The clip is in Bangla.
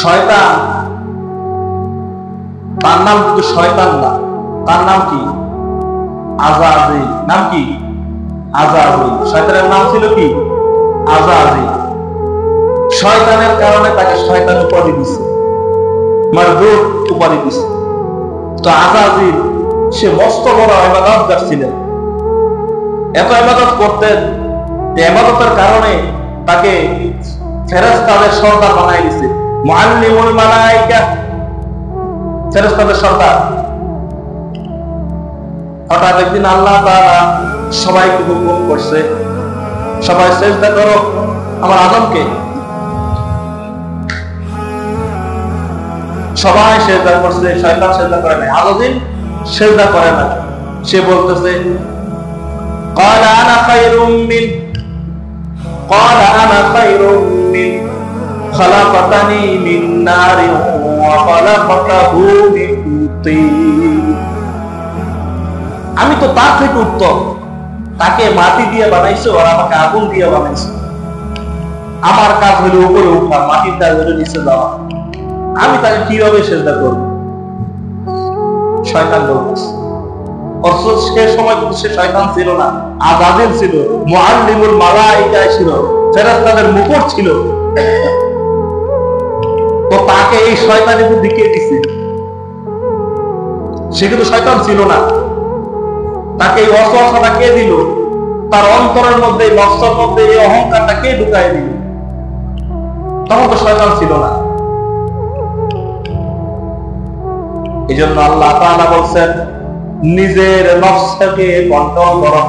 শয়তান, তার নাম কিন্তু শয়তান না, তার নাম কি? আযাযিল। নাম কি? আযাযিল। শয়তানের নাম ছিল কি? আযাযিল। শয়তানের কারণে তাকে শয়তান উপাধি দিছে, মারদুদ উপাধি দিছে। তো আযাযিল সে মস্ত বড় ইবাদতগার ছিলেন, এত ইবাদত করতেন যে ইবাদতের কারণে তাকে ফেরেশতাদের সর্দার বানাই দিছে, মুআল্লিমুল মালায়েকা, ফেরেশতাদের সর্দার। হঠাৎ একদিন আল্লাহ তাআলা সবাইকে হুকুম করছে, সবাই সিজদা করো আমার আদমকে। সবাই সিজদা করছে, শয়তান সিজদা করে না, আযাযিল সিজদা করে না। সে বলতেছে قال انا خير من خلقتني من نار وخلقته من طين। আমি তো তার থেকে উত্তম, তাকে মাটি দিয়ে বানাইছো আর আমাকে আগুন দিয়ে বানাইছো। আমার কাজ হলো উপরে উঠা, মাটির কাজ হলো নিচে যাওয়া। আমি তাকে কিভাবে সিজদা করব? শয়তান বলতেছে। অথচ সে সময় কিন্তু সে শয়তান ছিল না, আযাযিল ছিল, মুআল্লিমুল মালায়েকা ছিল, ফেরেশতাদের মুকুট ছিল। তো তাকে এই শয়তানি বুদ্ধি কে দিছে? সে কিন্তু শয়তান ছিল না, তাকে এই ওয়াসওয়াসাটা কে দিল? তার অন্তরের মধ্যে, নফসের মধ্যে এই অহংকারটা কে ঢুকায় দিল? তখন তো শয়তান ছিল না। এই জন্য আল্লাহ তাআলা বলছেন নিজের নফসকে কন্ট্রোল করো।